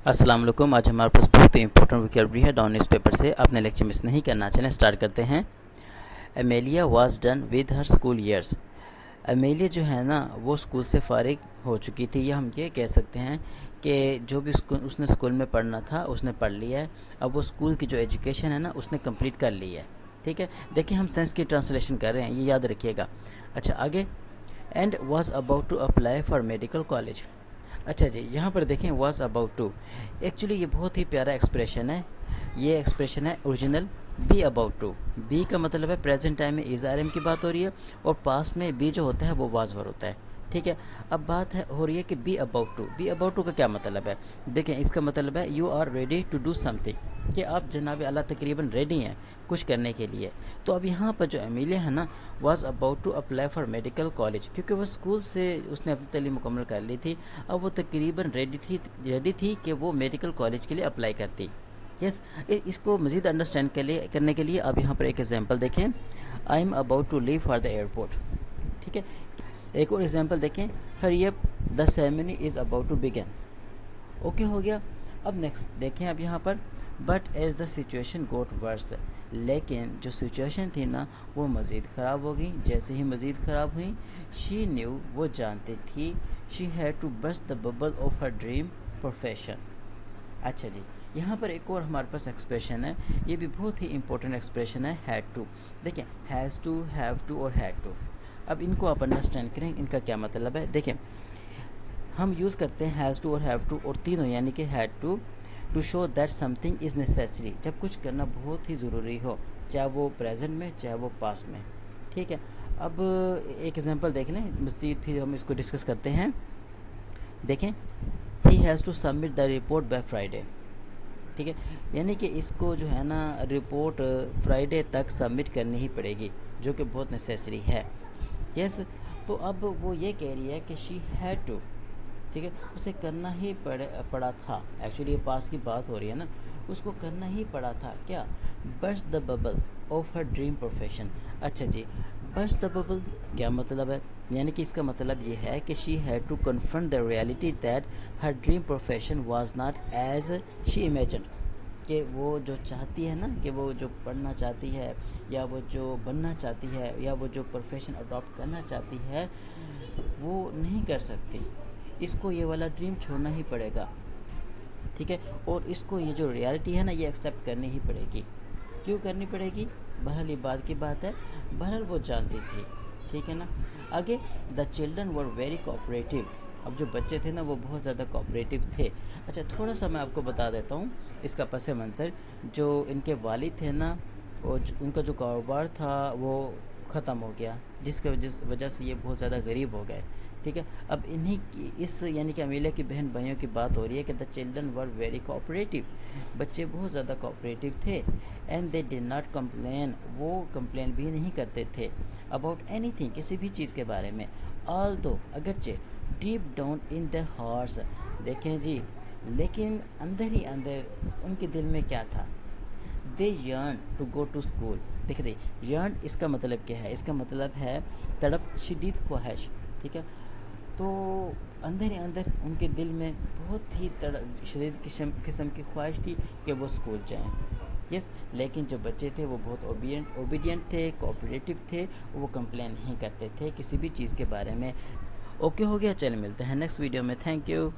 अस्सलाम वालेकुम। आज हमारे पास बहुत ही इंपॉर्टेंट वोकैबुलरी है डाउन न्यूज़ पेपर से। आपने लेक्चर मिस नहीं करना। चलें स्टार्ट करते हैं। Amelia was done with her school years. Amelia जो है ना वो स्कूल से फारिग हो चुकी थी, या हम ये कह सकते हैं कि जो भी उसने स्कूल में पढ़ना था उसने पढ़ लिया है। अब वो स्कूल की जो एजुकेशन है ना उसने कंप्लीट कर ली है। ठीक है, देखिए हम सेंस की ट्रांसलेशन कर रहे हैं, ये याद रखिएगा। अच्छा आगे, and was about to apply for medical college. अच्छा जी, यहाँ पर देखें वाज अबाउट टू, एक्चुअली ये बहुत ही प्यारा एक्सप्रेशन है। ये एक्सप्रेशन है original be about to. Be का मतलब है प्रेजेंट टाइम में इज़ आर एम की बात हो रही है, और पास्ट में बी जो होता है वो वाज वर होता है। ठीक है, अब बात हो रही है कि be about to. Be about to का क्या मतलब है? देखें, इसका मतलब है you are ready to do something, कि आप जनाब अल्लाह तकरीबन रेडी हैं कुछ करने के लिए। तो अब यहाँ पर जो एमिलिया है ना was about to apply for medical college, क्योंकि वो स्कूल से उसने अपनी तालीम मुकम्मल कर ली थी। अब वो तकरीबन रेडी थी कि वो मेडिकल कॉलेज के लिए अप्लाई करती। यस, इसको मज़ीद अंडरस्टैंड करने के लिए अब यहाँ पर एक एग्जांपल देखें। I am about to leave for the airport. ठीक है, एक और एग्जांपल देखें। Hurry up, the ceremony is about to begin. Okay हो गया। अब नेक्स्ट देखें अब यहाँ पर, but as the situation got worse. लेकिन जो सिचुएशन थी ना वो मज़ीद ख़राब हो गई। जैसे ही मज़ीद ख़राब हुई, शी न्यू, वो जानती थी, she had to burst the bubble of her dream profession. अच्छा जी, यहाँ पर एक और हमारे पास एक्सप्रेशन है, ये भी बहुत ही इंपॉर्टेंट एक्सप्रेशन है, हैड टू। देखें, हैज़ टू, हैव टू और हैड टू। अब इनको आप अंडरस्टैंड करें, इनका क्या मतलब है। देखें, हम यूज़ करते हैं हैज़ टू और हैव टू और तीनों, यानी कि had to show that something is necessary, जब कुछ करना बहुत ही ज़रूरी हो, चाहे वो प्रेजेंट में चाहे वो पास्ट में। ठीक है, अब एक एग्जांपल देख लें, मज़ीद फिर हम इसको डिस्कस करते हैं। देखें, he has to submit the report by Friday. ठीक है, यानी कि इसको जो है ना रिपोर्ट फ्राइडे तक सबमिट करनी ही पड़ेगी, जो कि बहुत नेसेसरी है। यस, तो अब वो ये कह रही है कि शी हैड टू, ठीक है, उसे करना ही पड़ा था। एक्चुअली ये पास की बात हो रही है ना, उसको करना ही पड़ा था। क्या? Burst the bubble of her dream profession. अच्छा जी, बर्स्ट द बबल क्या मतलब है? यानी कि इसका मतलब ये है कि she had to confront the reality that her dream profession was not as she imagined, कि वो जो चाहती है ना, कि वो जो पढ़ना चाहती है या वो जो बनना चाहती है या वो जो प्रोफेशन अडॉप्ट करना चाहती है वो नहीं कर सकती। इसको ये वाला ड्रीम छोड़ना ही पड़ेगा। ठीक है, और इसको ये जो रियलिटी है ना ये एक्सेप्ट करनी ही पड़ेगी। क्यों करनी पड़ेगी? बहरहाल ये बात की बात है, बहरहाल वो जानती थी। ठीक है ना। आगे, the children were very cooperative. अब जो बच्चे थे ना वो बहुत ज़्यादा कोऑपरेटिव थे। अच्छा, थोड़ा सा मैं आपको बता देता हूँ इसका पस मंज़र। जो इनके वालिद थे ना, और उनका जो कारोबार था वो ख़त्म हो गया, जिसके वजह से ये बहुत ज़्यादा गरीब हो गए। ठीक है, अब इन्हीं की इस यानी कि अमीलिया की बहन भाइयों की बात हो रही है कि the children were very cooperative, बच्चे बहुत ज़्यादा कोऑपरेटिव थे। And they did not complain, वो कंप्लेन भी नहीं करते थे अबाउट एनीथिंग, किसी भी चीज़ के बारे में। ऑल दो, अगरचे, deep down in their hearts, देखें जी, लेकिन अंदर ही अंदर उनके दिल में क्या था? They yearn to go to school. देखिए, यर्न इसका मतलब क्या है? इसका मतलब है तड़प, शदीद ख्वाहिश। ठीक है, तो अंदर ही अंदर उनके दिल में बहुत ही शदीद किस्म की ख्वाहिश थी कि वो स्कूल जाएं। यस, लेकिन जो बच्चे थे वो बहुत ओबीडियंट थे, कोऑपरेटिव थे, वो कंप्लेन नहीं करते थे किसी भी चीज़ के बारे में। ओके हो गया, चल मिलते हैं नेक्स्ट वीडियो में। Thank you.